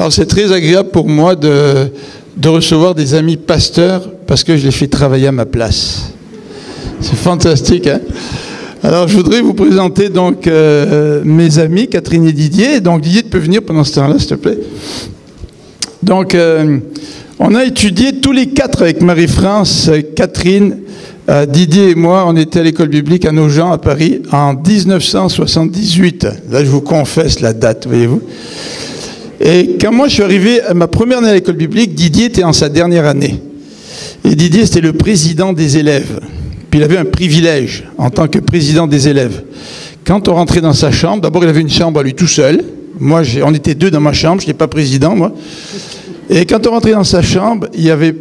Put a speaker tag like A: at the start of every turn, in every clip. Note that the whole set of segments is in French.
A: Alors c'est très agréable pour moi de recevoir des amis pasteurs parce que je les fais travailler à ma place. C'est fantastique, hein? Alors je voudrais vous présenter donc mes amis, Catherine et Didier. Donc Didier, tu peux venir pendant ce temps-là, s'il te plaît. Donc on a étudié tous les quatre avec Marie-France, Catherine, Didier et moi, on était à l'école biblique à Nogent, à Paris, en 1978. Là, je vous confesse la date, voyez-vous. Et quand moi, je suis arrivé à ma première année à l'école biblique, Didier était en sa dernière année. Et Didier, c'était le président des élèves. Puis il avait un privilège en tant que président des élèves. Quand on rentrait dans sa chambre, d'abord, il avait une chambre à lui tout seul. Moi, on était deux dans ma chambre, je n'étais pas président, moi. Et quand on rentrait dans sa chambre, il y avait...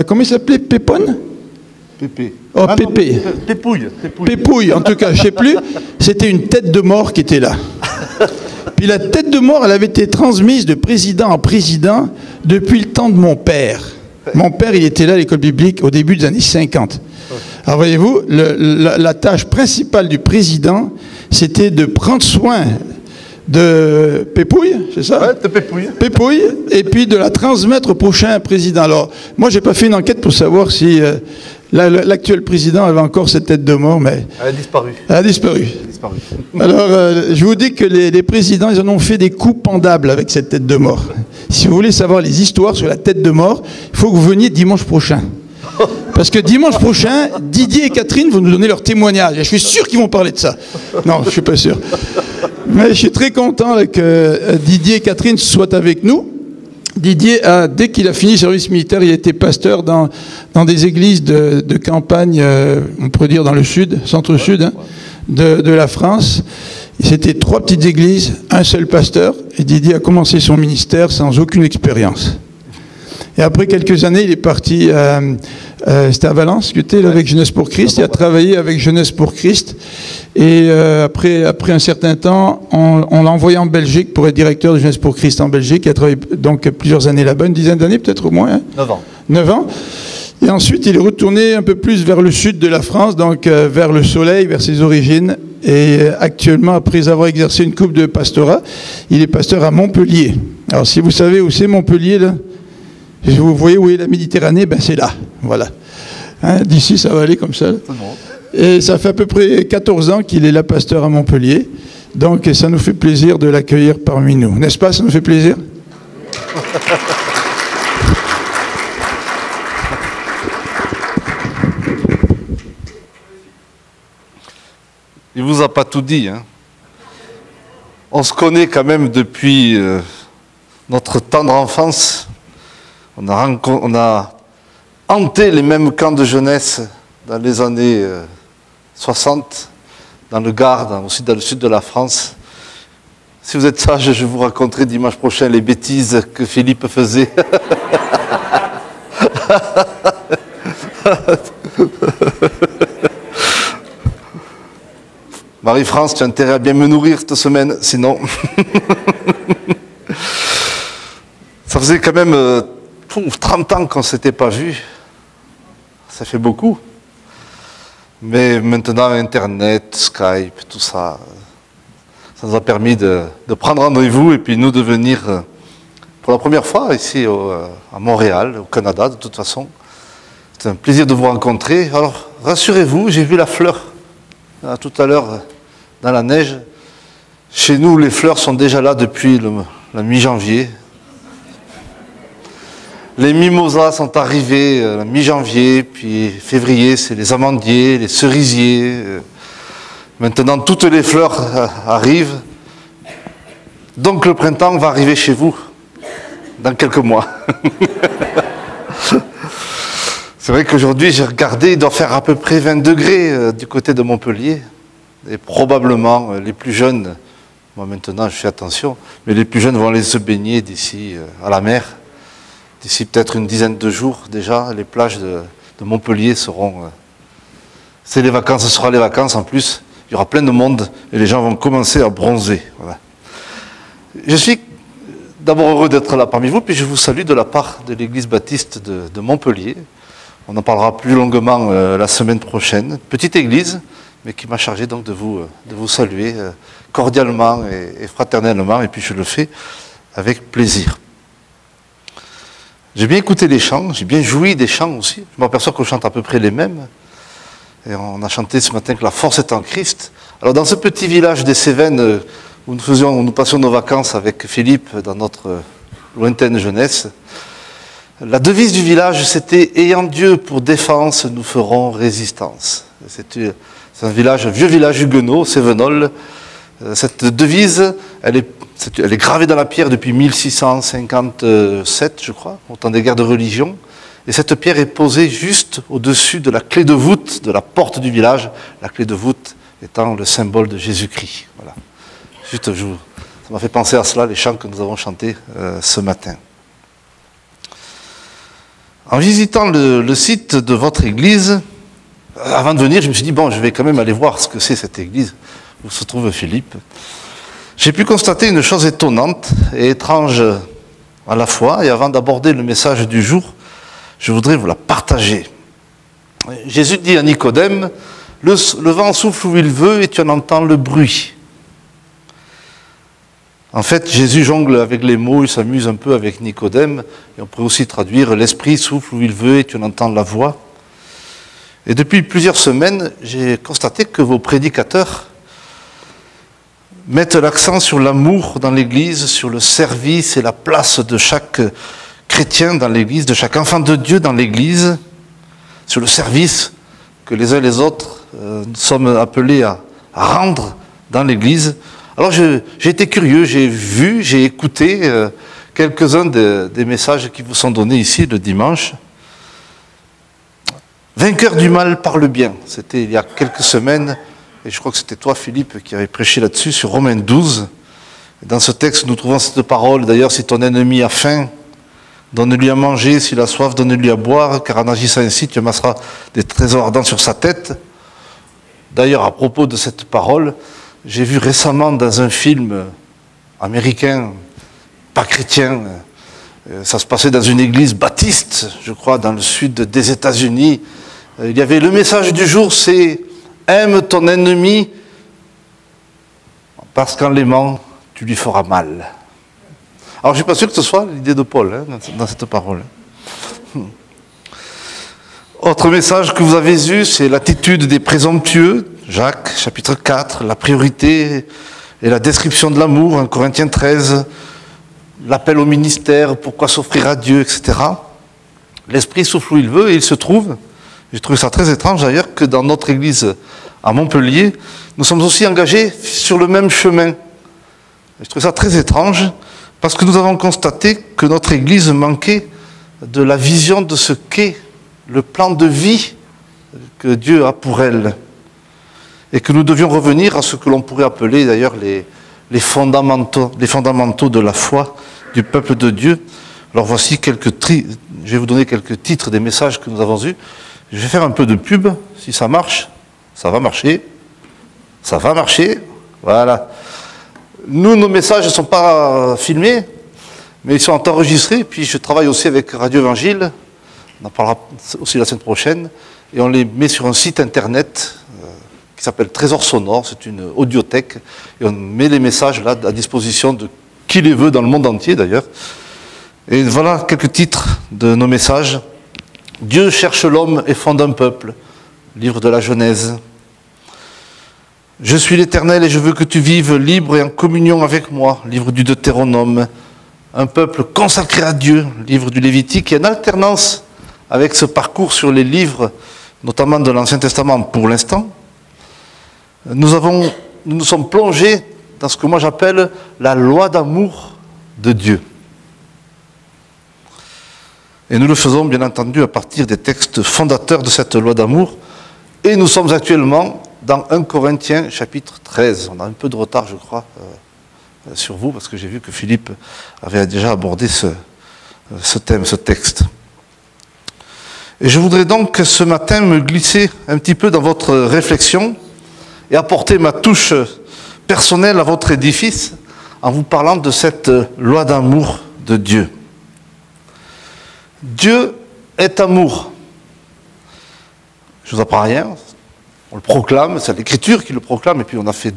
A: comment il s'appelait? Pépone?
B: Pépé.
A: Oh, Pépé.
B: Pépouille.
A: Pépouille, en tout cas, je ne sais plus. C'était une tête de mort qui était là. Puis la tête de mort, elle avait été transmise de président en président depuis le temps de mon père. Mon père, il était là à l'école biblique au début des années 50. Alors voyez-vous, la tâche principale du président, c'était de prendre soin de Pépouille, c'est ça?
B: Ouais, de Pépouille.
A: Pépouille, et puis de la transmettre au prochain président. Alors, moi, j'ai pas fait une enquête pour savoir si l'actuel président avait encore cette tête de mort, mais...
B: Elle a disparu.
A: Elle a disparu. Alors, je vous dis que les présidents, ils en ont fait des coups pendables avec cette tête de mort. Si vous voulez savoir les histoires sur la tête de mort, il faut que vous veniez dimanche prochain. Parce que dimanche prochain, Didier et Catherine vont nous donner leur témoignage. Et je suis sûr qu'ils vont parler de ça. Non, je suis pas sûr. Mais je suis très content là, que Didier et Catherine soient avec nous. Didier, dès qu'il a fini le service militaire, il était pasteur dans des églises de campagne, on pourrait dire dans le sud, centre-sud, hein, de la France. C'était 3 petites églises, un seul pasteur. Et Didier a commencé son ministère sans aucune expérience. Et après quelques années, il est parti, c'était à Valence, que tu es avec Jeunesse pour Christ. Il a travaillé avec Jeunesse pour Christ. Et après un certain temps, on l'a envoyé en Belgique pour être directeur de Jeunesse pour Christ en Belgique. Il a travaillé donc plusieurs années là-bas, une dizaine d'années peut-être au moins. Hein.
B: 9 ans.
A: 9 ans. Et ensuite, il est retourné un peu plus vers le sud de la France, donc vers le soleil, vers ses origines. Et actuellement, après avoir exercé une coupe de pastorat, il est pasteur à Montpellier. Alors si vous savez où c'est Montpellier, là, vous voyez où est la Méditerranée, ben c'est là, voilà. Hein, d'ici, ça va aller comme ça. Et ça fait à peu près 14 ans qu'il est là pasteur à Montpellier. Donc ça nous fait plaisir de l'accueillir parmi nous. N'est-ce pas, ça nous fait plaisir?
B: Il vous a pas tout dit, hein. On se connaît quand même depuis notre tendre enfance. On a hanté les mêmes camps de jeunesse dans les années 60, dans le Gard, aussi dans le sud de la France. Si vous êtes sage, je vous raconterai dimanche prochain les bêtises que Philippe faisait. Marie-France, tu as intérêt à bien me nourrir cette semaine, sinon... Ça faisait quand même 30 ans qu'on ne s'était pas vu. Ça fait beaucoup. Mais maintenant, Internet, Skype, tout ça, ça nous a permis de prendre rendez-vous et puis nous de venir pour la première fois ici à Montréal, au Canada, de toute façon. C'est un plaisir de vous rencontrer. Alors, rassurez-vous, j'ai vu la fleur tout à l'heure dans la neige. Chez nous, les fleurs sont déjà là depuis la mi-janvier. Les mimosas sont arrivés la mi-janvier, puis février, c'est les amandiers, les cerisiers. Maintenant, toutes les fleurs arrivent. Donc, le printemps va arriver chez vous dans quelques mois. C'est vrai qu'aujourd'hui, j'ai regardé, il doit faire à peu près 20 degrés du côté de Montpellier. Et probablement, les plus jeunes, moi maintenant, je fais attention, mais les plus jeunes vont aller se baigner d'ici à la mer. D'ici peut-être une dizaine de jours déjà, les plages de Montpellier seront... c'est les vacances, ce sera les vacances en plus. Il y aura plein de monde et les gens vont commencer à bronzer. Voilà. Je suis d'abord heureux d'être là parmi vous, puis je vous salue de la part de l'Église baptiste de Montpellier. On en parlera plus longuement la semaine prochaine. Petite église, mais qui m'a chargé donc de vous saluer cordialement et fraternellement, et puis je le fais avec plaisir. J'ai bien écouté les chants, j'ai bien joui des chants aussi. Je m'aperçois qu'on chante à peu près les mêmes. Et on a chanté ce matin que la force est en Christ. Alors dans ce petit village des Cévennes où nous passions nos vacances avec Philippe dans notre lointaine jeunesse, la devise du village c'était « Ayant Dieu pour défense, nous ferons résistance ». C'est un vieux village huguenot, Cévenol. Cette devise, elle est gravée dans la pierre depuis 1657, je crois, au temps des guerres de religion. Et cette pierre est posée juste au-dessus de la clé de voûte de la porte du village, la clé de voûte étant le symbole de Jésus-Christ. Voilà. Juste, ça m'a fait penser à cela, les chants que nous avons chantés ce matin. En visitant le site de votre église, avant de venir, je me suis dit, bon, je vais quand même aller voir ce que c'est cette église où se trouve Philippe. J'ai pu constater une chose étonnante et étrange à la fois, et avant d'aborder le message du jour, je voudrais vous la partager. Jésus dit à Nicodème, le vent souffle où il veut et tu en entends le bruit. En fait, Jésus jongle avec les mots, il s'amuse un peu avec Nicodème, et on pourrait aussi traduire, l'esprit souffle où il veut et tu en entends la voix. Et depuis plusieurs semaines, j'ai constaté que vos prédicateurs mettent l'accent sur l'amour dans l'Église, sur le service et la place de chaque chrétien dans l'Église, de chaque enfant de Dieu dans l'Église, sur le service que les uns et les autres nous sommes appelés à rendre dans l'Église. Alors j'ai été curieux, j'ai vu, j'ai écouté quelques-uns des messages qui vous sont donnés ici le dimanche. Vainqueur du mal par le bien, c'était il y a quelques semaines, et je crois que c'était toi Philippe qui avait prêché là-dessus, sur Romains 12. Dans ce texte nous trouvons cette parole, d'ailleurs si ton ennemi a faim, donne-lui à manger, s'il a soif, donne-lui à boire, car en agissant ainsi, tu amasseras des trésors ardents sur sa tête. D'ailleurs, à propos de cette parole, j'ai vu récemment dans un film américain, pas chrétien, ça se passait dans une église baptiste, je crois, dans le sud des États-Unis. Il y avait le message du jour, c'est « Aime ton ennemi, parce qu'en l'aimant, tu lui feras mal ». Alors, je ne suis pas sûr que ce soit l'idée de Paul dans cette parole. Autre message que vous avez eu, c'est l'attitude des présomptueux. Jacques, chapitre 4, la priorité et la description de l'amour, 1 Corinthiens 13, l'appel au ministère, pourquoi s'offrir à Dieu, etc. L'esprit souffle où il veut et il se trouve, j'ai trouvé ça très étrange d'ailleurs, que dans notre église à Montpellier, nous sommes aussi engagés sur le même chemin. Je trouve ça très étrange, parce que nous avons constaté que notre Église manquait de la vision de ce qu'est le plan de vie que Dieu a pour elle. Et que nous devions revenir à ce que l'on pourrait appeler d'ailleurs les fondamentaux de la foi du peuple de Dieu. Alors voici je vais vous donner quelques titres des messages que nous avons eus. Je vais faire un peu de pub, si ça marche. Ça va marcher. Ça va marcher. Voilà. Nos messages ne sont pas filmés, mais ils sont enregistrés. Puis je travaille aussi avec Radio Évangile, on en parlera aussi la semaine prochaine, et on les met sur un site internet qui s'appelle Trésor Sonore, c'est une audiothèque, et on met les messages là à disposition de qui les veut dans le monde entier d'ailleurs. Et voilà quelques titres de nos messages. Dieu cherche l'homme et fonde un peuple, livre de la Genèse. Je suis l'Éternel et je veux que tu vives libre et en communion avec moi, livre du Deutéronome. Un peuple consacré à Dieu, livre du Lévitique, et en alternance avec ce parcours sur les livres, notamment de l'Ancien Testament pour l'instant, nous nous sommes plongés dans ce que moi j'appelle la loi d'amour de Dieu. Et nous le faisons bien entendu à partir des textes fondateurs de cette loi d'amour, et nous sommes actuellement dans 1 Corinthiens chapitre 13. On a un peu de retard, je crois, sur vous, parce que j'ai vu que Philippe avait déjà abordé ce thème, ce texte. Et je voudrais donc ce matin me glisser un petit peu dans votre réflexion et apporter ma touche personnelle à votre édifice en vous parlant de cette loi d'amour de Dieu. Dieu est amour. Je ne vous apprends rien. On le proclame, c'est l'Écriture qui le proclame, et puis on a fait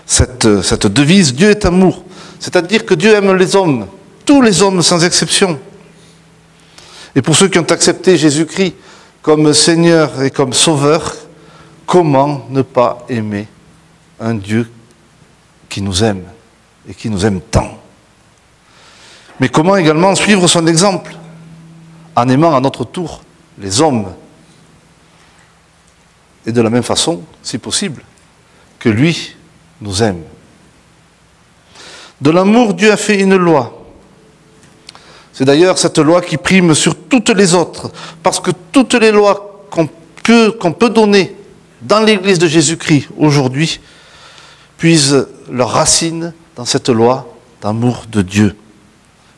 B: cette devise, Dieu est amour. C'est-à-dire que Dieu aime les hommes, tous les hommes sans exception. Et pour ceux qui ont accepté Jésus-Christ comme Seigneur et comme Sauveur, comment ne pas aimer un Dieu qui nous aime et qui nous aime tant? Mais comment également suivre son exemple en aimant à notre tour les hommes? Et de la même façon, si possible, que lui nous aime. De l'amour, Dieu a fait une loi. C'est d'ailleurs cette loi qui prime sur toutes les autres, parce que toutes les lois qu'on peut donner dans l'Église de Jésus-Christ aujourd'hui puisent leur racine dans cette loi d'amour de Dieu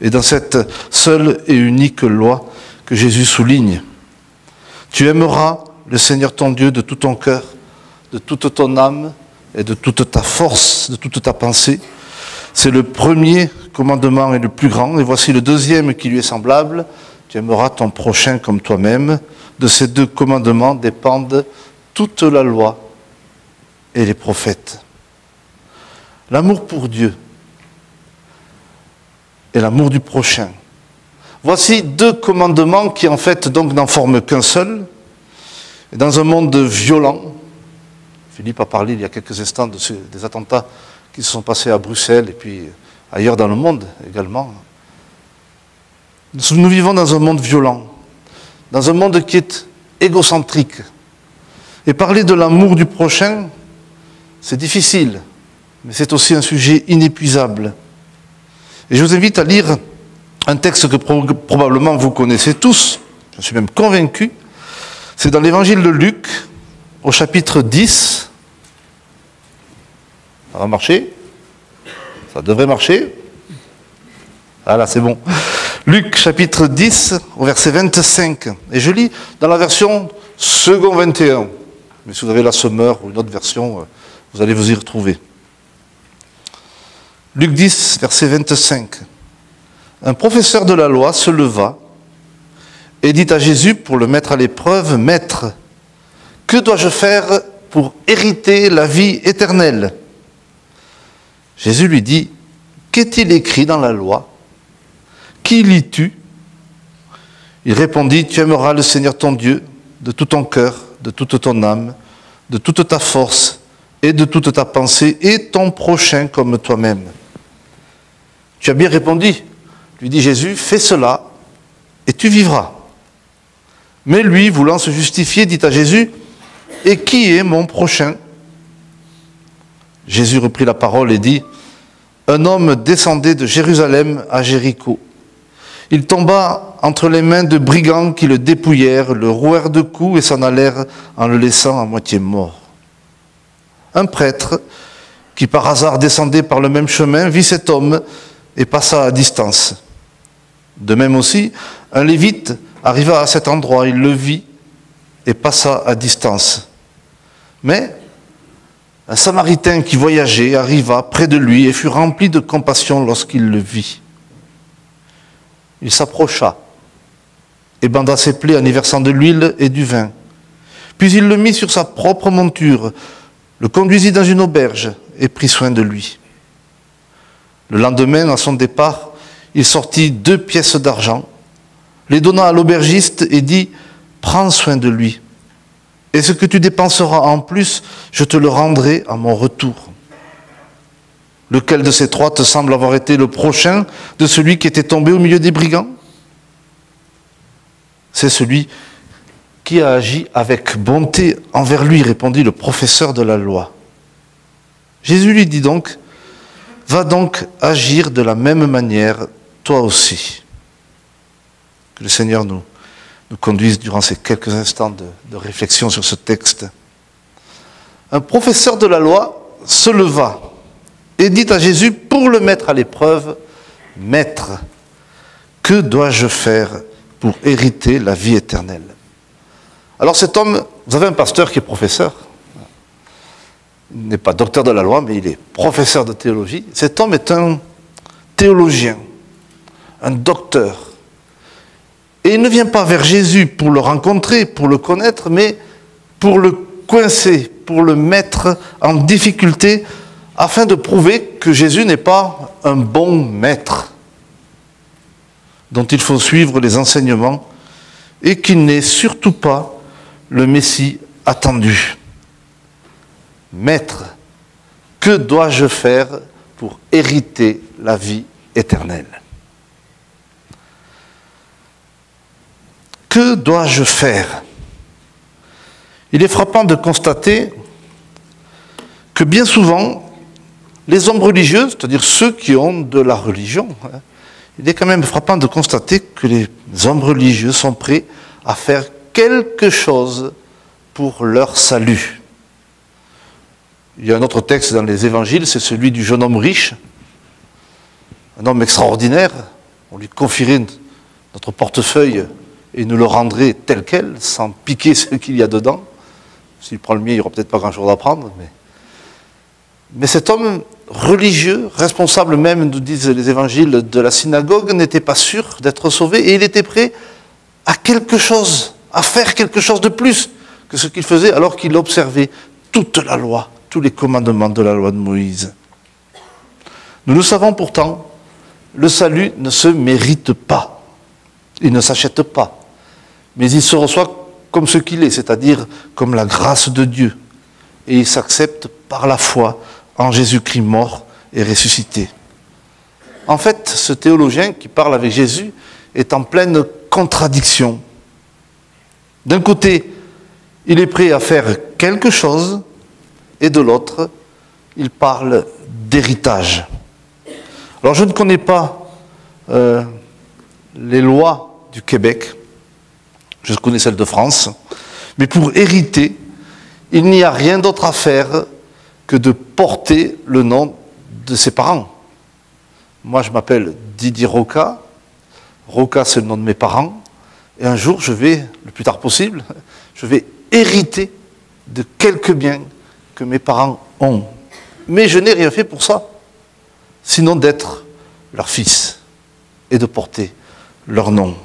B: et dans cette seule et unique loi que Jésus souligne. Tu aimeras le Seigneur ton Dieu de tout ton cœur, de toute ton âme et de toute ta force, de toute ta pensée. C'est le premier commandement et le plus grand. Et voici le deuxième qui lui est semblable. Tu aimeras ton prochain comme toi-même. De ces deux commandements dépendent toute la loi et les prophètes. L'amour pour Dieu et l'amour du prochain. Voici deux commandements qui en fait donc n'en forment qu'un seul. Et dans un monde violent, Philippe a parlé il y a quelques instants des attentats qui se sont passés à Bruxelles et puis ailleurs dans le monde également. Nous vivons dans un monde violent, dans un monde qui est égocentrique. Et parler de l'amour du prochain, c'est difficile, mais c'est aussi un sujet inépuisable. Et je vous invite à lire un texte que probablement vous connaissez tous, je suis même convaincu. C'est dans l'évangile de Luc, au chapitre 10. Ça va marcher? Ça devrait marcher. Ah là, c'est bon. Luc, chapitre 10, au verset 25. Et je lis dans la version second 21. Mais si vous avez la Semeur ou une autre version, vous allez vous y retrouver. Luc 10, verset 25. Un professeur de la loi se leva et dit à Jésus, pour le mettre à l'épreuve, « Maître, que dois-je faire pour hériter la vie éternelle ?» Jésus lui dit, « Qu'est-il écrit dans la loi? Qui lis-tu » Il répondit, « Tu aimeras le Seigneur ton Dieu de tout ton cœur, de toute ton âme, de toute ta force et de toute ta pensée, et ton prochain comme toi-même. » Tu as bien répondu, lui dit Jésus, « Fais cela et tu vivras. » Mais lui, voulant se justifier, dit à Jésus, « Et qui est mon prochain ?» Jésus reprit la parole et dit, « Un homme descendait de Jérusalem à Jéricho. Il tomba entre les mains de brigands qui le dépouillèrent, le rouèrent de coups et s'en allèrent en le laissant à moitié mort. Un prêtre, qui par hasard descendait par le même chemin, vit cet homme et passa à distance. De même aussi, un lévite arriva à cet endroit, il le vit et passa à distance. Mais un Samaritain qui voyageait arriva près de lui et fut rempli de compassion lorsqu'il le vit. Il s'approcha et banda ses plaies en y versant de l'huile et du vin. Puis il le mit sur sa propre monture, le conduisit dans une auberge et prit soin de lui. Le lendemain, à son départ, il sortit 2 pièces d'argent, les donna à l'aubergiste et dit « Prends soin de lui. Et ce que tu dépenseras en plus, je te le rendrai à mon retour. » Lequel de ces 3 te semble avoir été le prochain de celui qui était tombé au milieu des brigands? C'est celui qui a agi avec bonté envers lui, répondit le professeur de la loi. Jésus lui dit donc, « Va donc agir de la même manière, toi aussi. » Que le Seigneur nous conduise durant ces quelques instants de réflexion sur ce texte. Un professeur de la loi se leva et dit à Jésus, pour le mettre à l'épreuve, « Maître, que dois-je faire pour hériter la vie éternelle ?» Alors cet homme, vous avez un pasteur qui est professeur. Il n'est pas docteur de la loi, mais il est professeur de théologie. Cet homme est un théologien, un docteur. Et il ne vient pas vers Jésus pour le rencontrer, pour le connaître, mais pour le coincer, pour le mettre en difficulté, afin de prouver que Jésus n'est pas un bon maître, dont il faut suivre les enseignements et qu'il n'est surtout pas le Messie attendu. Maître, que dois-je faire pour hériter la vie éternelle? Que dois-je faire? Il est frappant de constater que bien souvent, les hommes religieux, c'est-à-dire ceux qui ont de la religion, il est quand même frappant de constater que les hommes religieux sont prêts à faire quelque chose pour leur salut. Il y a un autre texte dans les évangiles, c'est celui du jeune homme riche, un homme extraordinaire. On lui confierait notre portefeuille et il nous le rendrait tel quel, sans piquer ce qu'il y a dedans. S'il prend le mien, il n'y aura peut-être pas grand-chose à prendre. Mais cet homme religieux, responsable même, nous disent les évangiles, de la synagogue, n'était pas sûr d'être sauvé et il était prêt à quelque chose, à faire quelque chose de plus que ce qu'il faisait alors qu'il observait toute la loi, tous les commandements de la loi de Moïse. Nous le savons pourtant, le salut ne se mérite pas, il ne s'achète pas, mais il se reçoit comme ce qu'il est, c'est-à-dire comme la grâce de Dieu, et il s'accepte par la foi en Jésus-Christ mort et ressuscité. En fait, ce théologien qui parle avec Jésus est en pleine contradiction. D'un côté, il est prêt à faire quelque chose, et de l'autre, il parle d'héritage. Alors je ne connais pas les lois du Québec, je connais celles de France, mais pour hériter, il n'y a rien d'autre à faire que de porter le nom de ses parents. Moi, je m'appelle Didier Roca. Roca, c'est le nom de mes parents. Et un jour, le plus tard possible, je vais hériter de quelques biens que mes parents ont. Mais je n'ai rien fait pour ça, sinon d'être leur fils et de porter leur nom.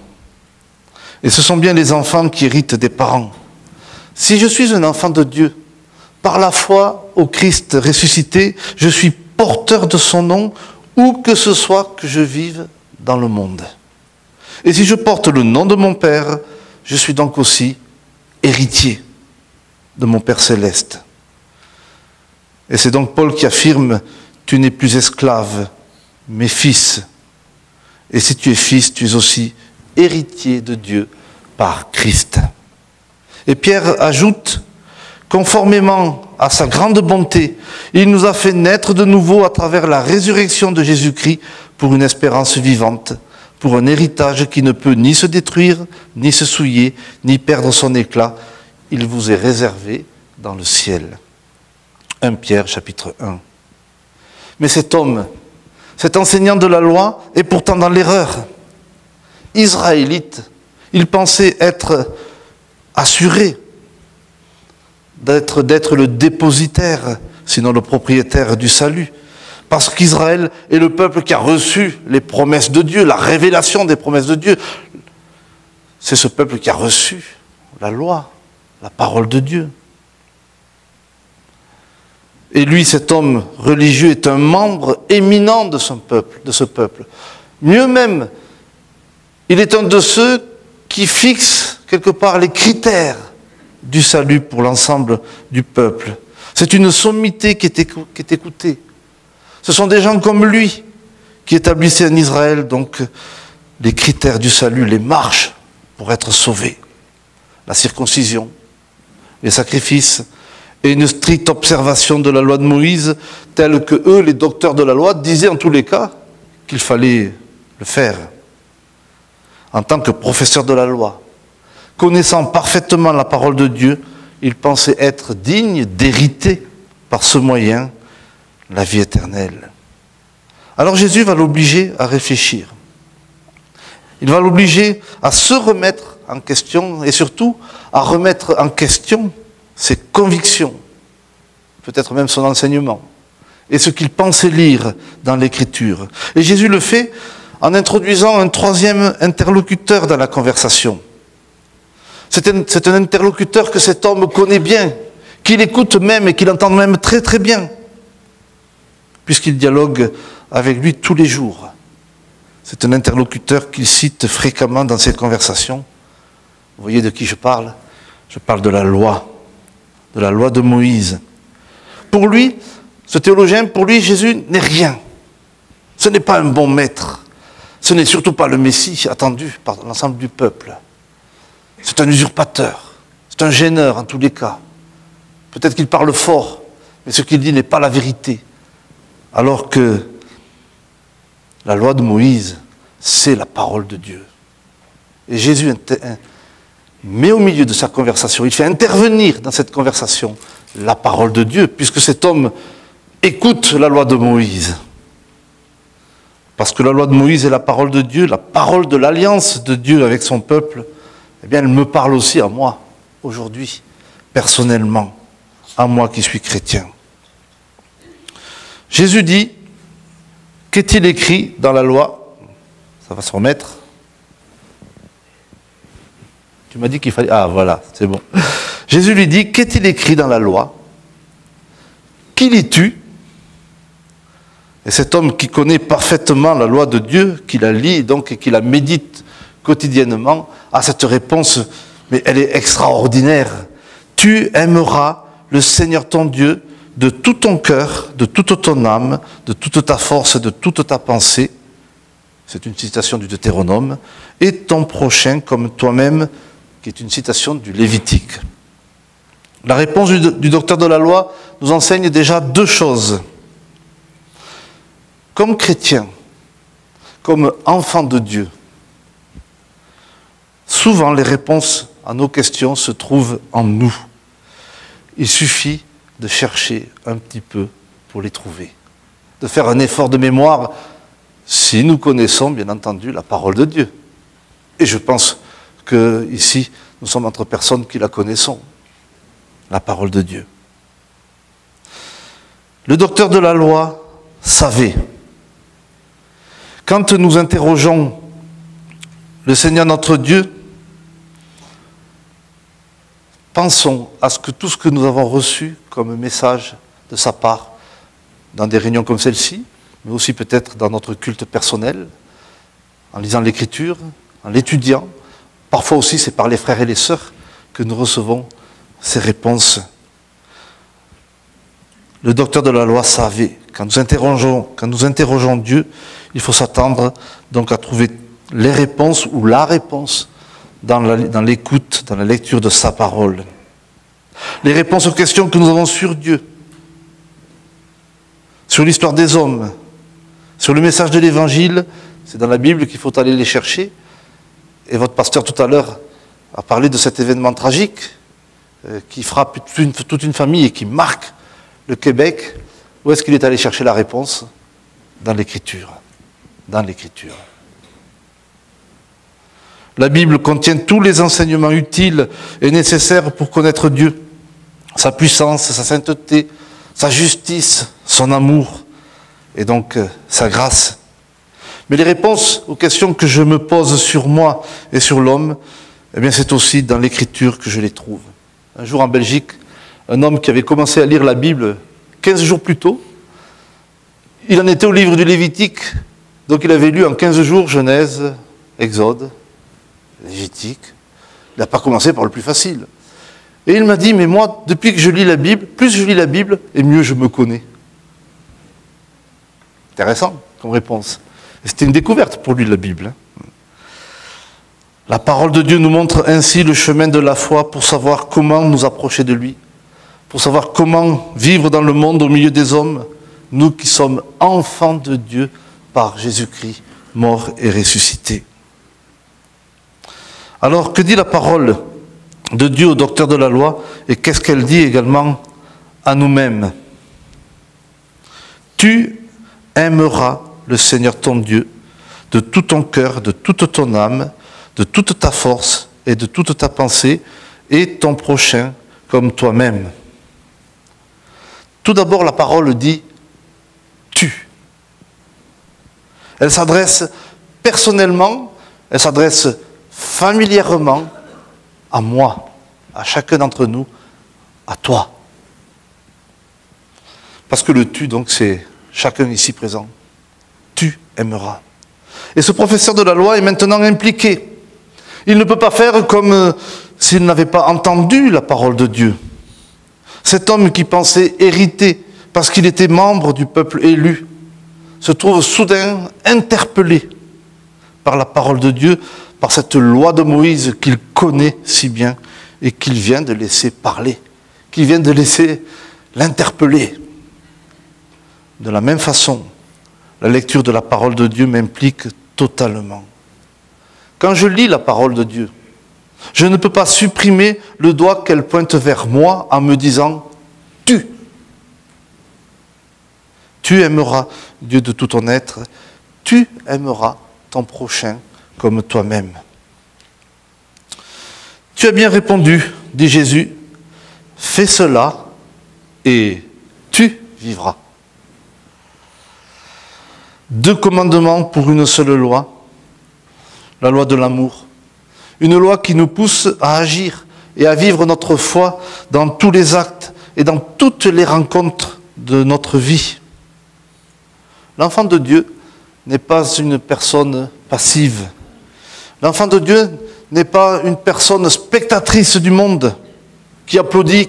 B: Et ce sont bien les enfants qui héritent des parents. Si je suis un enfant de Dieu, par la foi au Christ ressuscité, je suis porteur de son nom, où que ce soit que je vive dans le monde. Et si je porte le nom de mon Père, je suis donc aussi héritier de mon Père céleste. Et c'est donc Paul qui affirme, tu n'es plus esclave, mais fils. Et si tu es fils, tu es aussi héritier de Dieu par Christ. Et Pierre ajoute, conformément à sa grande bonté, il nous a fait naître de nouveau à travers la résurrection de Jésus-Christ pour une espérance vivante, pour un héritage qui ne peut ni se détruire, ni se souiller, ni perdre son éclat. Il vous est réservé dans le ciel. 1 Pierre, chapitre 1. Mais cet homme, cet enseignant de la loi, est pourtant dans l'erreur. Israélite, il pensait être assuré, d'être le dépositaire, sinon le propriétaire du salut. Parce qu'Israël est le peuple qui a reçu les promesses de Dieu, la révélation des promesses de Dieu. C'est ce peuple qui a reçu la loi, la parole de Dieu. Et lui, cet homme religieux, est un membre éminent de ce peuple. Mieux même, il est un de ceux qui fixent quelque part les critères du salut pour l'ensemble du peuple. C'est une sommité qui est écoutée. Ce sont des gens comme lui qui établissaient en Israël donc les critères du salut, les marches pour être sauvés. La circoncision, les sacrifices et une stricte observation de la loi de Moïse, telle que eux, les docteurs de la loi, disaient en tous les cas qu'il fallait le faire. En tant que professeur de la loi, connaissant parfaitement la parole de Dieu, il pensait être digne d'hériter par ce moyen la vie éternelle. Alors Jésus va l'obliger à réfléchir. Il va l'obliger à se remettre en question et surtout à remettre en question ses convictions, peut-être même son enseignement, et ce qu'il pensait lire dans l'Écriture. Et Jésus le fait en introduisant un troisième interlocuteur dans la conversation. C'est un interlocuteur que cet homme connaît bien, qu'il écoute même et qu'il entend même très très bien, puisqu'il dialogue avec lui tous les jours. C'est un interlocuteur qu'il cite fréquemment dans ses conversations. Vous voyez de qui je parle? Je parle de la loi de Moïse. Pour lui, ce théologien, pour lui, Jésus n'est rien. Ce n'est pas un bon maître. Ce n'est surtout pas le Messie attendu par l'ensemble du peuple. C'est un usurpateur. C'est un gêneur en tous les cas. Peut-être qu'il parle fort, mais ce qu'il dit n'est pas la vérité. Alors que la loi de Moïse, c'est la parole de Dieu. Et Jésus met au milieu de sa conversation, il fait intervenir dans cette conversation la parole de Dieu, puisque cet homme écoute la loi de Moïse. Parce que la loi de Moïse est la parole de Dieu, la parole de l'alliance de Dieu avec son peuple, eh bien elle me parle aussi à moi, aujourd'hui, personnellement, à moi qui suis chrétien. Jésus dit, qu'est-il écrit dans la loi? Ça va se remettre. Tu m'as dit qu'il fallait... Ah voilà, c'est bon. Jésus lui dit, qu'est-il écrit dans la loi? Qui lis-tu? Et cet homme qui connaît parfaitement la loi de Dieu, qui la lit donc et qui la médite quotidiennement, a cette réponse, mais elle est extraordinaire. Tu aimeras le Seigneur ton Dieu de tout ton cœur, de toute ton âme, de toute ta force, de toute ta pensée. C'est une citation du Deutéronome. Et ton prochain comme toi-même, qui est une citation du Lévitique. La réponse du docteur de la loi nous enseigne déjà deux choses. Comme chrétiens, comme enfants de Dieu, souvent les réponses à nos questions se trouvent en nous. Il suffit de chercher un petit peu pour les trouver, de faire un effort de mémoire si nous connaissons bien entendu la parole de Dieu. Et je pense que ici nous sommes entre personnes qui la connaissons, la parole de Dieu. Le docteur de la loi savait. Quand nous interrogeons le Seigneur notre Dieu, pensons à tout ce que nous avons reçu comme message de sa part dans des réunions comme celle-ci, mais aussi peut-être dans notre culte personnel, en lisant l'Écriture, en l'étudiant. Parfois aussi, c'est par les frères et les sœurs que nous recevons ces réponses. Le docteur de la loi savait, quand nous interrogeons Dieu, il faut s'attendre donc à trouver les réponses ou la réponse dans l'écoute, dans la lecture de sa parole. Les réponses aux questions que nous avons sur Dieu, sur l'histoire des hommes, sur le message de l'Évangile, c'est dans la Bible qu'il faut aller les chercher. Et votre pasteur tout à l'heure a parlé de cet événement tragique qui frappe toute une famille et qui marque le Québec. Où est-ce qu'il est allé chercher la réponse? Dans l'Écriture. Dans l'Écriture. La Bible contient tous les enseignements utiles et nécessaires pour connaître Dieu, sa puissance, sa sainteté, sa justice, son amour et donc sa grâce. Mais les réponses aux questions que je me pose sur moi et sur l'homme, eh bien c'est aussi dans l'Écriture que je les trouve. Un jour en Belgique, un homme qui avait commencé à lire la Bible 15 jours plus tôt, il en était au livre du Lévitique, donc il avait lu en 15 jours Genèse, Exode, Lévitique. Il n'a pas commencé par le plus facile. Et il m'a dit, mais moi, depuis que je lis la Bible, plus je lis la Bible, et mieux je me connais. Intéressant comme réponse. Et c'était une découverte pour lui, la Bible. La parole de Dieu nous montre ainsi le chemin de la foi pour savoir comment nous approcher de lui, pour savoir comment vivre dans le monde au milieu des hommes, nous qui sommes enfants de Dieu par Jésus-Christ, mort et ressuscité. Alors, que dit la parole de Dieu au docteur de la loi et qu'est-ce qu'elle dit également à nous-mêmes? Tu aimeras le Seigneur ton Dieu de tout ton cœur, de toute ton âme, de toute ta force et de toute ta pensée et ton prochain comme toi-même. Tout d'abord, la parole dit « tu ». Elle s'adresse personnellement, elle s'adresse familièrement à moi, à chacun d'entre nous, à toi. Parce que le « tu », donc, c'est chacun ici présent. Tu aimeras. Et ce professeur de la loi est maintenant impliqué. Il ne peut pas faire comme s'il n'avait pas entendu la parole de Dieu. Cet homme qui pensait hériter parce qu'il était membre du peuple élu se trouve soudain interpellé par la parole de Dieu, par cette loi de Moïse qu'il connaît si bien et qu'il vient de laisser parler, qu'il vient de laisser l'interpeller. De la même façon, la lecture de la parole de Dieu m'implique totalement. Quand je lis la parole de Dieu, je ne peux pas supprimer le doigt qu'elle pointe vers moi en me disant « Tu ». Tu aimeras Dieu de tout ton être, tu aimeras ton prochain comme toi-même. Tu as bien répondu, dit Jésus, fais cela et tu vivras. 2 commandements pour une seule loi, la loi de l'amour. Une loi qui nous pousse à agir et à vivre notre foi dans tous les actes et dans toutes les rencontres de notre vie. L'enfant de Dieu n'est pas une personne passive. L'enfant de Dieu n'est pas une personne spectatrice du monde qui applaudit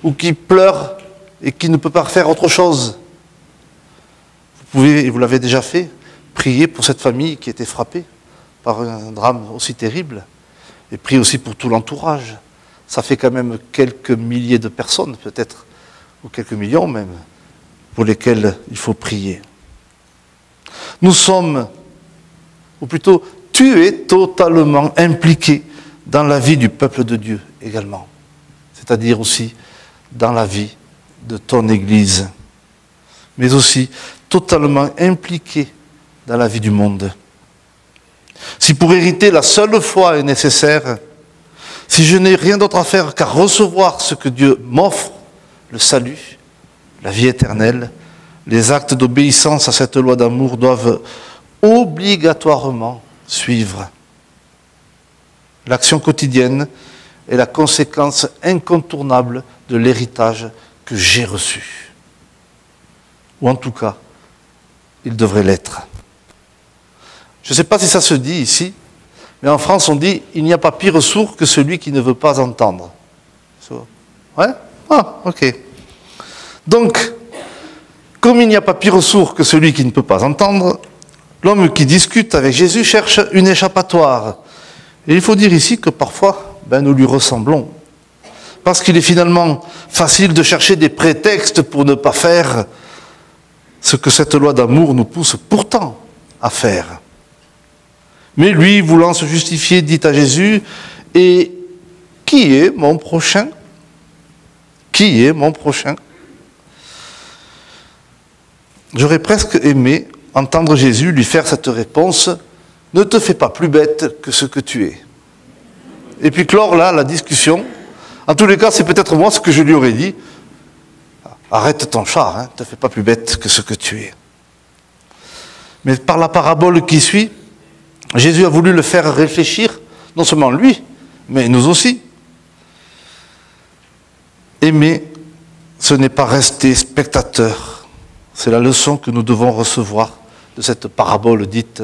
B: ou qui pleure et qui ne peut pas faire autre chose. Vous pouvez, et vous l'avez déjà fait, prier pour cette famille qui était frappée par un drame aussi terrible et prier aussi pour tout l'entourage. Ça fait quand même quelques milliers de personnes peut-être, ou quelques millions même, pour lesquelles il faut prier. Nous sommes, ou plutôt, tu es totalement impliqué dans la vie du peuple de Dieu également, c'est-à-dire aussi dans la vie de ton Église, mais aussi totalement impliqué dans la vie du monde. Si pour hériter la seule foi est nécessaire, si je n'ai rien d'autre à faire qu'à recevoir ce que Dieu m'offre, le salut, la vie éternelle, les actes d'obéissance à cette loi d'amour doivent obligatoirement suivre. L'action quotidienne est la conséquence incontournable de l'héritage que j'ai reçu. Ou en tout cas, il devrait l'être. Je ne sais pas si ça se dit ici, mais en France on dit « il n'y a pas pire sourd que celui qui ne veut pas entendre ». Ouais ? Ah, ok. Donc, comme il n'y a pas pire sourd que celui qui ne peut pas entendre, l'homme qui discute avec Jésus cherche une échappatoire. Et il faut dire ici que parfois, nous lui ressemblons. Parce qu'il est finalement facile de chercher des prétextes pour ne pas faire ce que cette loi d'amour nous pousse pourtant à faire. Mais lui, voulant se justifier, dit à Jésus, « Et qui est mon prochain ? Qui est mon prochain ?» J'aurais presque aimé entendre Jésus lui faire cette réponse « Ne te fais pas plus bête que ce que tu es ». Et puis clore là la discussion. En tous les cas, c'est peut-être moi ce que je lui aurais dit. Arrête ton char, ne te fais pas plus bête que ce que tu es. Mais par la parabole qui suit, Jésus a voulu le faire réfléchir, non seulement lui, mais nous aussi. Aimer, ce n'est pas rester spectateur. C'est la leçon que nous devons recevoir de cette parabole dite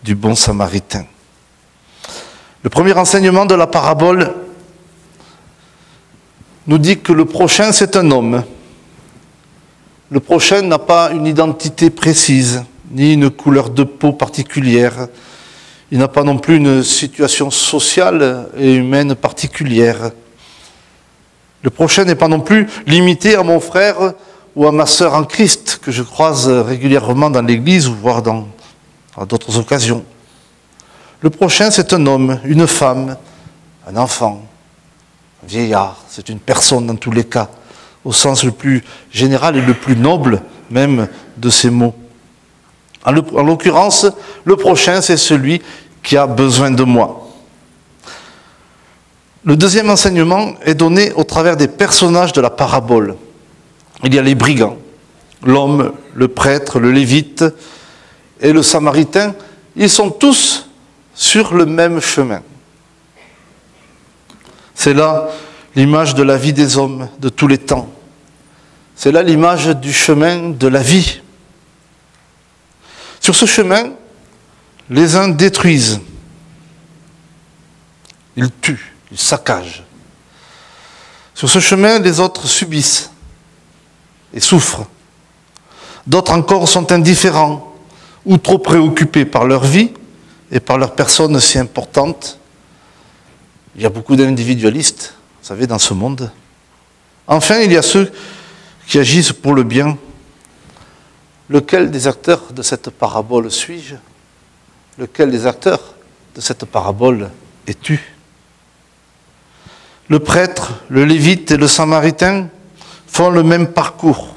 B: du bon samaritain. Le premier enseignement de la parabole nous dit que le prochain, c'est un homme. Le prochain n'a pas une identité précise, ni une couleur de peau particulière. Il n'a pas non plus une situation sociale et humaine particulière. Le prochain n'est pas non plus limité à mon frère ou à ma sœur en Christ, que je croise régulièrement dans l'église ou voire à d'autres occasions. Le prochain, c'est un homme, une femme, un enfant, un vieillard. C'est une personne dans tous les cas, au sens le plus général et le plus noble même de ces mots. En l'occurrence, le prochain, c'est celui qui a besoin de moi. Le deuxième enseignement est donné au travers des personnages de la parabole. Il y a les brigands, l'homme, le prêtre, le lévite et le samaritain. Ils sont tous sur le même chemin. C'est là l'image de la vie des hommes de tous les temps. C'est là l'image du chemin de la vie. Sur ce chemin, les uns détruisent, ils tuent, ils saccagent. Sur ce chemin, les autres subissent et souffrent. D'autres encore sont indifférents ou trop préoccupés par leur vie et par leur personne si importante. Il y a beaucoup d'individualistes, vous savez, dans ce monde. Enfin, il y a ceux qui agissent pour le bien. Lequel des acteurs de cette parabole suis-je? Lequel des acteurs de cette parabole es-tu? Le prêtre, le lévite et le samaritain font le même parcours.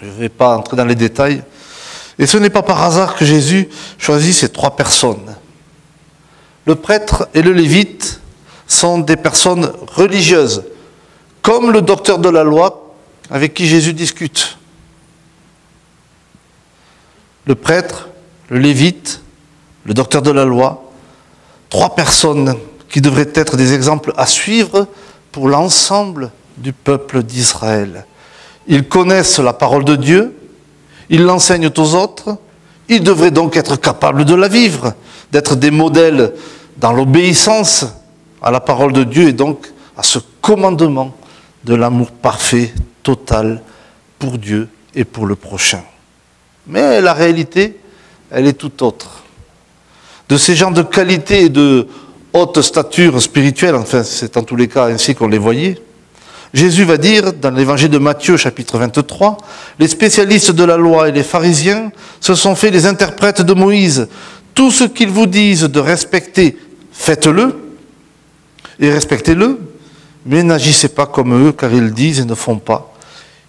B: Je ne vais pas entrer dans les détails. Et ce n'est pas par hasard que Jésus choisit ces trois personnes. Le prêtre et le lévite sont des personnes religieuses, comme le docteur de la loi avec qui Jésus discute. Le prêtre, le lévite, le docteur de la loi, trois personnes qui devraient être des exemples à suivre pour l'ensemble du peuple d'Israël. Ils connaissent la parole de Dieu, ils l'enseignent aux autres, ils devraient donc être capables de la vivre, d'être des modèles dans l'obéissance à la parole de Dieu et donc à ce commandement de l'amour parfait, total, pour Dieu et pour le prochain. Mais la réalité, elle est tout autre. De ces gens de qualité et de haute stature spirituelle, enfin c'est en tous les cas ainsi qu'on les voyait, Jésus va dire dans l'évangile de Matthieu chapitre 23, les spécialistes de la loi et les pharisiens se sont fait les interprètes de Moïse. Tout ce qu'ils vous disent de respecter, faites-le et respectez-le, mais n'agissez pas comme eux car ils disent et ne font pas.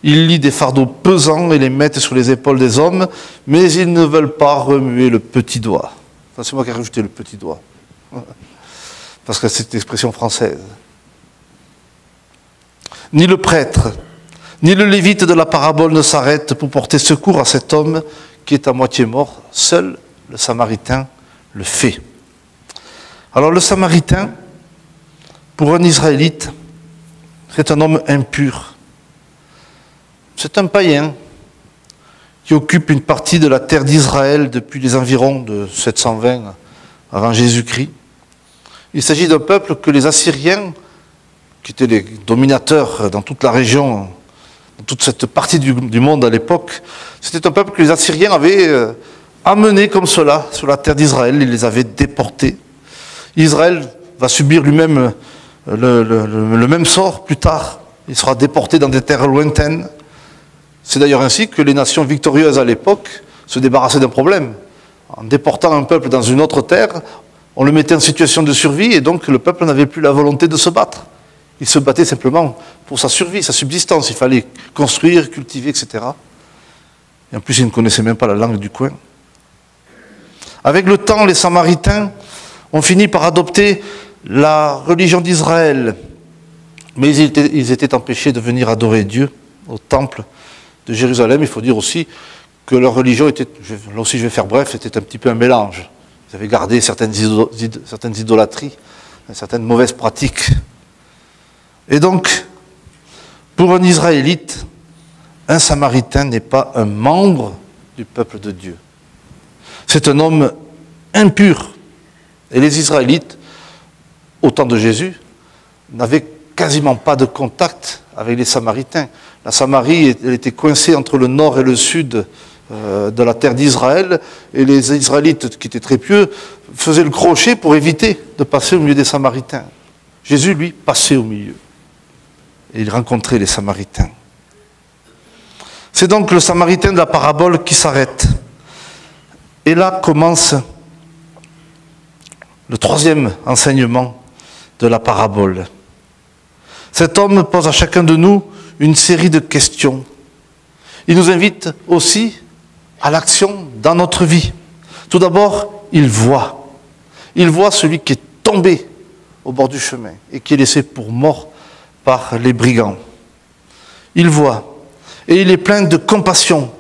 B: Ils lient des fardeaux pesants et les mettent sur les épaules des hommes, mais ils ne veulent pas remuer le petit doigt. Enfin, c'est moi qui ai rajouté le petit doigt, parce que c'est une expression française. Ni le prêtre, ni le lévite de la parabole ne s'arrêtent pour porter secours à cet homme qui est à moitié mort. Seul le Samaritain le fait. Alors le Samaritain, pour un Israélite, c'est un homme impur. C'est un païen qui occupe une partie de la terre d'Israël depuis les environs de 720 avant Jésus-Christ. Il s'agit d'un peuple que les Assyriens, qui étaient les dominateurs dans toute la région, dans toute cette partie du monde à l'époque, c'était un peuple que les Assyriens avaient amené comme cela sur la terre d'Israël. Ils les avaient déportés. Israël va subir lui-même le même sort plus tard. Il sera déporté dans des terres lointaines. C'est d'ailleurs ainsi que les nations victorieuses à l'époque se débarrassaient d'un problème. En déportant un peuple dans une autre terre, on le mettait en situation de survie et donc le peuple n'avait plus la volonté de se battre. Il se battait simplement pour sa survie, sa subsistance. Il fallait construire, cultiver, etc. Et en plus, ils ne connaissaient même pas la langue du coin. Avec le temps, les Samaritains ont fini par adopter la religion d'Israël. Mais ils étaient empêchés de venir adorer Dieu au temple de Jérusalem. Il faut dire aussi que leur religion était, là aussi je vais faire bref, c'était un petit peu un mélange. Ils avaient gardé certaines idolâtries, certaines mauvaises pratiques. Et donc, pour un Israélite, un Samaritain n'est pas un membre du peuple de Dieu. C'est un homme impur. Et les Israélites, au temps de Jésus, n'avaient quasiment pas de contact avec les Samaritains. La Samarie, elle était coincée entre le nord et le sud de la terre d'Israël, et les Israélites, qui étaient très pieux, faisaient le crochet pour éviter de passer au milieu des Samaritains. Jésus, lui, passait au milieu. Et il rencontrait les Samaritains. C'est donc le Samaritain de la parabole qui s'arrête. Et là commence le troisième enseignement de la parabole. Cet homme pose à chacun de nous une série de questions. Il nous invite aussi à l'action dans notre vie. Tout d'abord, il voit. Il voit celui qui est tombé au bord du chemin et qui est laissé pour mort par les brigands. Il voit. Et il est plein de compassion.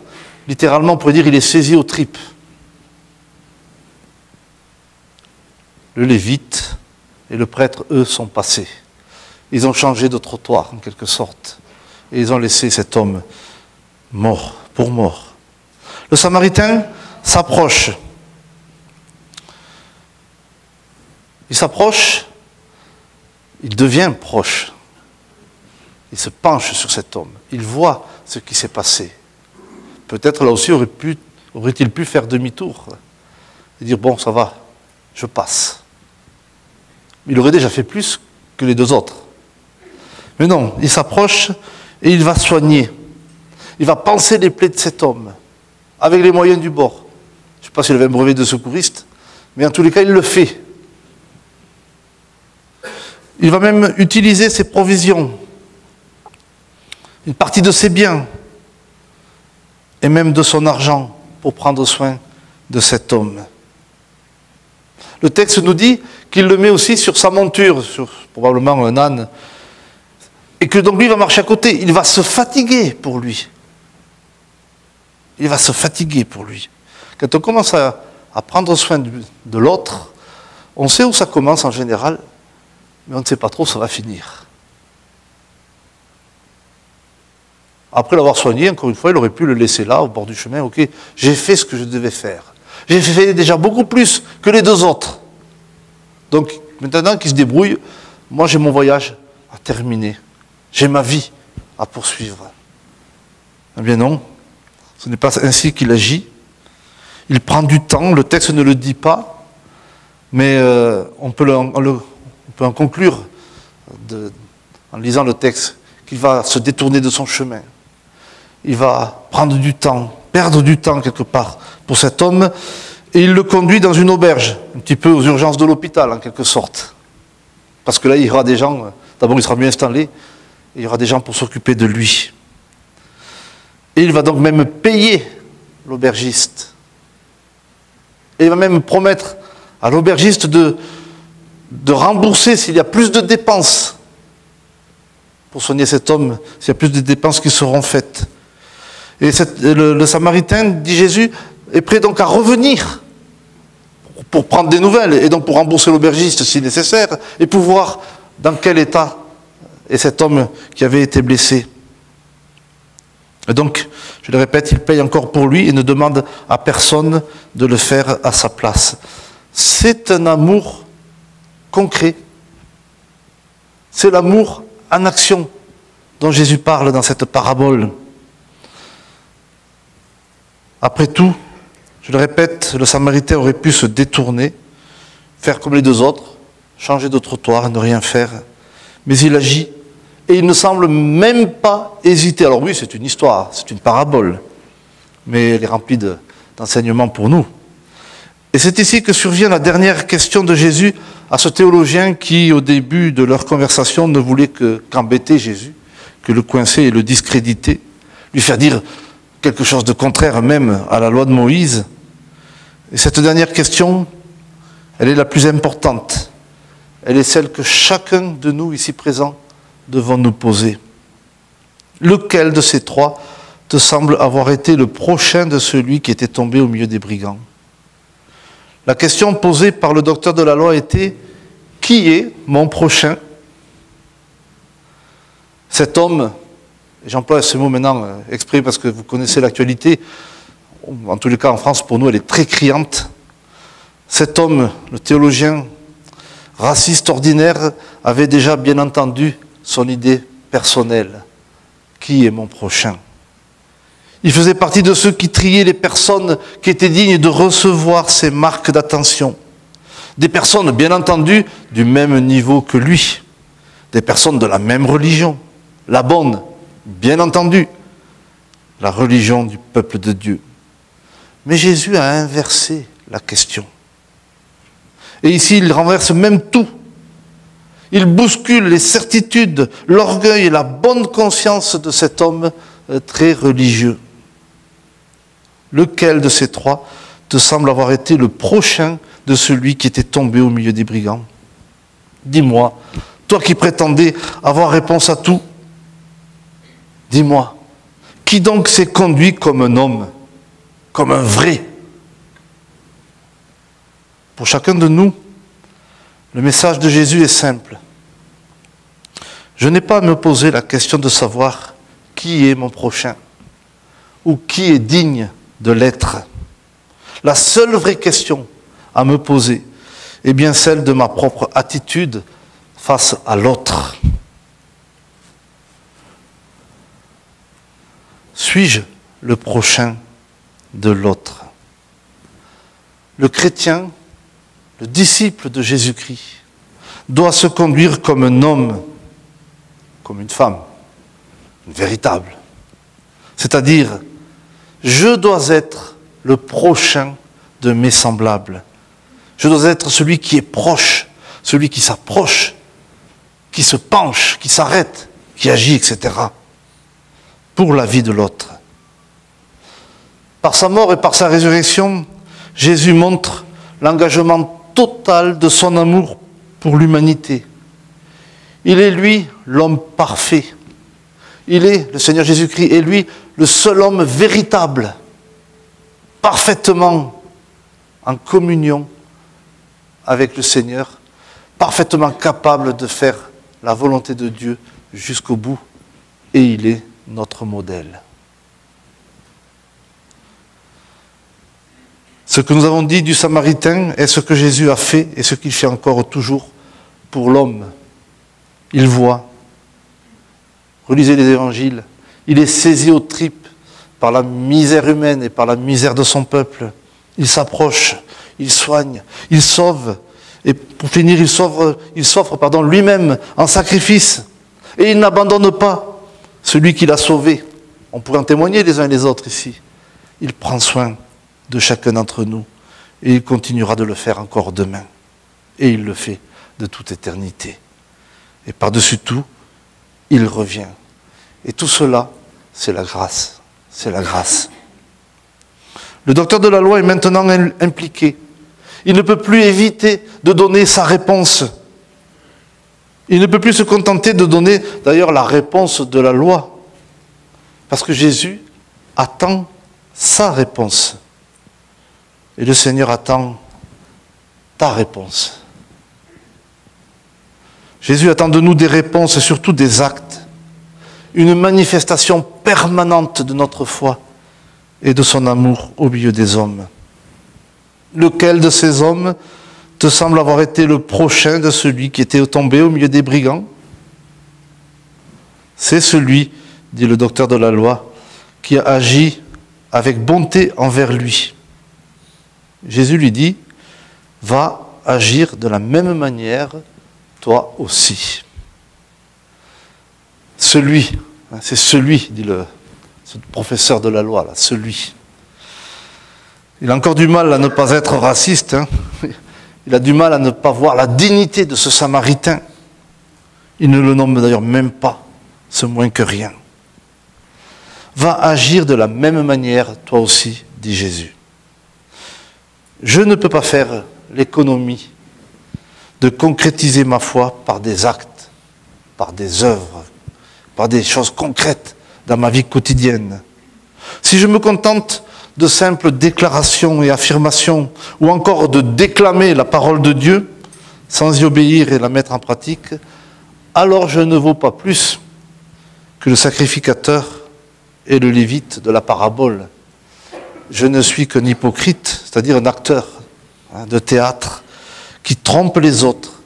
B: Littéralement, on pourrait dire, il est saisi aux tripes. Le lévite et le prêtre, eux, sont passés. Ils ont changé de trottoir, en quelque sorte. Et ils ont laissé cet homme mort, pour mort. Le Samaritain s'approche. Il s'approche il devient proche. Il se penche sur cet homme. Il voit ce qui s'est passé. Peut-être là aussi aurait-il pu faire demi-tour et dire, bon, ça va, je passe. Il aurait déjà fait plus que les deux autres. Mais non, il s'approche et il va soigner. Il va panser les plaies de cet homme, avec les moyens du bord. Je ne sais pas s'il avait un brevet de secouriste, mais en tous les cas, il le fait. Il va même utiliser ses provisions, une partie de ses biens, et même de son argent, pour prendre soin de cet homme. Le texte nous dit qu'il le met aussi sur sa monture, sur probablement un âne, et que donc lui va marcher à côté. Il va se fatiguer pour lui. Il va se fatiguer pour lui. Quand on commence à prendre soin de l'autre, on sait où ça commence en général, mais on ne sait pas trop où ça va finir. Après l'avoir soigné, encore une fois, il aurait pu le laisser là, au bord du chemin. Ok, j'ai fait ce que je devais faire. J'ai fait déjà beaucoup plus que les deux autres. Donc, maintenant qu'il se débrouille, moi j'ai mon voyage à terminer. J'ai ma vie à poursuivre. Eh bien non, ce n'est pas ainsi qu'il agit. Il prend du temps, le texte ne le dit pas, mais on peut en conclure en lisant le texte qu'il va se détourner de son chemin. Il va prendre du temps, perdre du temps quelque part pour cet homme, et il le conduit dans une auberge, un petit peu aux urgences de l'hôpital en quelque sorte. Parce que là, il y aura des gens, d'abord il sera mieux installé, et il y aura des gens pour s'occuper de lui. Et il va donc même payer l'aubergiste. Et il va même promettre à l'aubergiste de rembourser s'il y a plus de dépenses pour soigner cet homme, s'il y a plus de dépenses qui seront faites. Et le Samaritain, dit Jésus, est prêt donc à revenir pour prendre des nouvelles et donc pour rembourser l'aubergiste si nécessaire et pour voir dans quel état est cet homme qui avait été blessé. Et donc, je le répète, il paye encore pour lui et ne demande à personne de le faire à sa place. C'est un amour concret. C'est l'amour en action dont Jésus parle dans cette parabole. Après tout, je le répète, le Samaritain aurait pu se détourner, faire comme les deux autres, changer de trottoir, ne rien faire. Mais il agit et il ne semble même pas hésiter. Alors oui, c'est une histoire, c'est une parabole, mais elle est remplie d'enseignements pour nous. Et c'est ici que survient la dernière question de Jésus à ce théologien qui, au début de leur conversation, ne voulait qu'embêter Jésus, que le coincer et le discréditer, lui faire dire quelque chose de contraire même à la loi de Moïse. Et cette dernière question, elle est la plus importante. Elle est celle que chacun de nous ici présents devons nous poser. Lequel de ces trois te semble avoir été le prochain de celui qui était tombé au milieu des brigands? La question posée par le docteur de la loi était « Qui est mon prochain ?» Cet homme, et j'emploie ce mot maintenant exprès parce que vous connaissez l'actualité, en tous les cas en France pour nous elle est très criante. Cet homme, le théologien raciste ordinaire, avait déjà bien entendu son idée personnelle. Qui est mon prochain? Il faisait partie de ceux qui triaient les personnes qui étaient dignes de recevoir ces marques d'attention. Des personnes, bien entendu, du même niveau que lui. Des personnes de la même religion. La bonne, bien entendu, la religion du peuple de Dieu. Mais Jésus a inversé la question. Et ici, il renverse même tout. Il bouscule les certitudes, l'orgueil et la bonne conscience de cet homme très religieux. Lequel de ces trois te semble avoir été le prochain de celui qui était tombé au milieu des brigands? Dis-moi, toi qui prétendais avoir réponse à tout, dis-moi, qui donc s'est conduit comme un homme, comme un vrai? Pour chacun de nous, le message de Jésus est simple. Je n'ai pas à me poser la question de savoir qui est mon prochain ou qui est digne de l'être. La seule vraie question à me poser est bien celle de ma propre attitude face à l'autre. Suis-je le prochain de l'autre? Le chrétien, le disciple de Jésus-Christ, doit se conduire comme un homme, comme une femme, une véritable. C'est-à-dire, je dois être le prochain de mes semblables. Je dois être celui qui est proche, celui qui s'approche, qui se penche, qui s'arrête, qui agit, etc. pour la vie de l'autre. Par sa mort et par sa résurrection, Jésus montre l'engagement total de son amour pour l'humanité. Il est lui l'homme parfait. Il est, le Seigneur Jésus-Christ, est lui le seul homme véritable, parfaitement en communion avec le Seigneur, parfaitement capable de faire la volonté de Dieu jusqu'au bout, et il est notre modèle. Ce que nous avons dit du Samaritain est ce que Jésus a fait et ce qu'il fait encore toujours pour l'homme. Il voit. Relisez les évangiles. Il est saisi aux tripes par la misère humaine et par la misère de son peuple. Il s'approche, il soigne, il sauve. Et pour finir, il s'offre lui-même en sacrifice. Et il n'abandonne pas celui qui l'a sauvé. On pourrait en témoigner les uns et les autres ici. Il prend soin de chacun d'entre nous. Et il continuera de le faire encore demain. Et il le fait de toute éternité. Et par-dessus tout, il revient. Et tout cela, c'est la grâce. C'est la grâce. Le docteur de la loi est maintenant impliqué. Il ne peut plus éviter de donner sa réponse. Il ne peut plus se contenter de donner, d'ailleurs, la réponse de la loi. Parce que Jésus attend sa réponse. Et le Seigneur attend ta réponse. Jésus attend de nous des réponses et surtout des actes. Une manifestation permanente de notre foi et de son amour au milieu des hommes. Lequel de ces hommes te semble avoir été le prochain de celui qui était tombé au milieu des brigands? C'est celui, dit le docteur de la loi, qui a agi avec bonté envers lui. Jésus lui dit, va agir de la même manière, toi aussi. Celui, c'est celui, dit ce professeur de la loi, là, celui. Il a encore du mal à ne pas être raciste, hein. Il a du mal à ne pas voir la dignité de ce Samaritain. Il ne le nomme d'ailleurs même pas, ce moins que rien. Va agir de la même manière, toi aussi, dit Jésus. Je ne peux pas faire l'économie de concrétiser ma foi par des actes, par des œuvres, par des choses concrètes dans ma vie quotidienne. Si je me contente de simples déclarations et affirmations, ou encore de déclamer la parole de Dieu, sans y obéir et la mettre en pratique, alors je ne vaux pas plus que le sacrificateur et le lévite de la parabole. Je ne suis qu'un hypocrite, c'est-à-dire un acteur de théâtre, qui trompe les autres,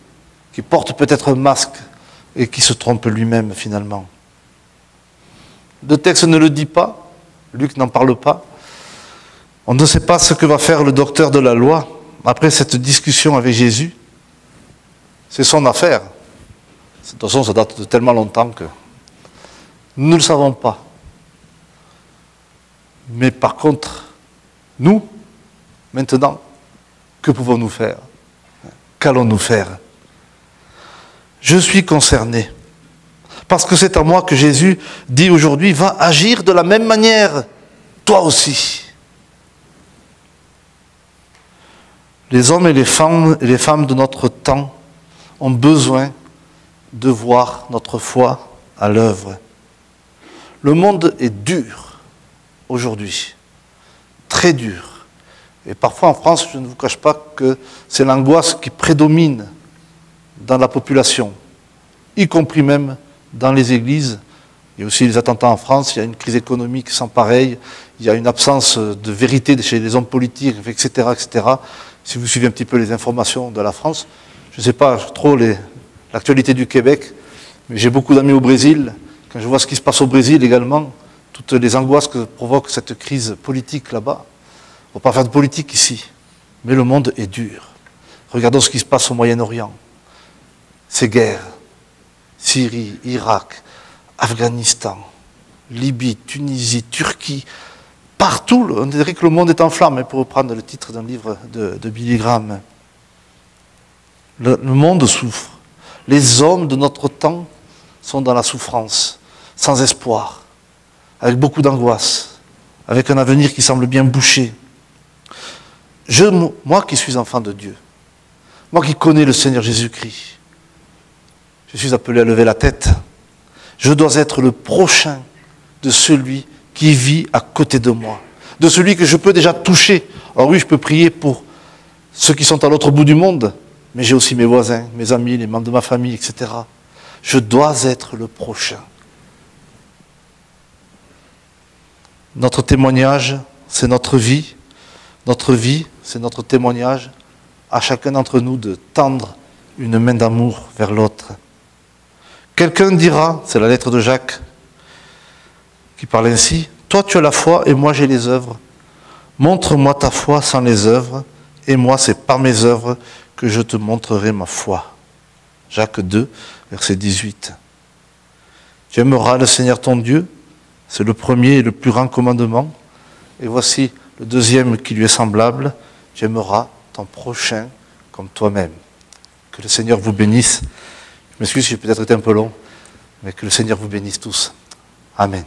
B: qui porte peut-être un masque et qui se trompe lui-même finalement. Le texte ne le dit pas, Luc n'en parle pas. On ne sait pas ce que va faire le docteur de la loi après cette discussion avec Jésus. C'est son affaire. De toute façon, ça date de tellement longtemps que nous ne le savons pas. Mais par contre, nous, maintenant, que pouvons-nous faire? Qu'allons-nous faire? Je suis concerné. Parce que c'est à moi que Jésus dit aujourd'hui, va agir de la même manière, toi aussi. Les hommes et les femmes de notre temps ont besoin de voir notre foi à l'œuvre. Le monde est dur aujourd'hui, très dur. Et parfois en France, je ne vous cache pas que c'est l'angoisse qui prédomine dans la population, y compris même dans les églises. Il y a aussi les attentats en France, il y a une crise économique sans pareil, il y a une absence de vérité chez les hommes politiques, etc., etc. Si vous suivez un petit peu les informations de la France, je ne sais pas trop l'actualité du Québec, mais j'ai beaucoup d'amis au Brésil. Quand je vois ce qui se passe au Brésil également, toutes les angoisses que provoque cette crise politique là-bas, on ne va pas faire de politique ici, mais le monde est dur. Regardons ce qui se passe au Moyen-Orient. Ces guerres, Syrie, Irak, Afghanistan, Libye, Tunisie, Turquie, partout, on dirait que le monde est en flammes, pour reprendre le titre d'un livre de Billy Graham. Le monde souffre. Les hommes de notre temps sont dans la souffrance, sans espoir, avec beaucoup d'angoisse, avec un avenir qui semble bien bouché. Moi qui suis enfant de Dieu, moi qui connais le Seigneur Jésus-Christ, je suis appelé à lever la tête. Je dois être le prochain de celui qui vit à côté de moi, de celui que je peux déjà toucher. Alors oui, je peux prier pour ceux qui sont à l'autre bout du monde, mais j'ai aussi mes voisins, mes amis, les membres de ma famille, etc. Je dois être le prochain. Notre témoignage, c'est notre vie. Notre vie, c'est notre témoignage à chacun d'entre nous de tendre une main d'amour vers l'autre. Quelqu'un dira, c'est la lettre de Jacques qui parle ainsi, « Toi tu as la foi et moi j'ai les œuvres. Montre-moi ta foi sans les œuvres, et moi c'est par mes œuvres que je te montrerai ma foi. » Jacques 2, verset 18. Tu aimeras le Seigneur ton Dieu, c'est le premier et le plus grand commandement. Et voici le deuxième qui lui est semblable, tu aimeras ton prochain comme toi-même. Que le Seigneur vous bénisse. Je m'excuse si j'ai peut-être été un peu long, mais que le Seigneur vous bénisse tous. Amen.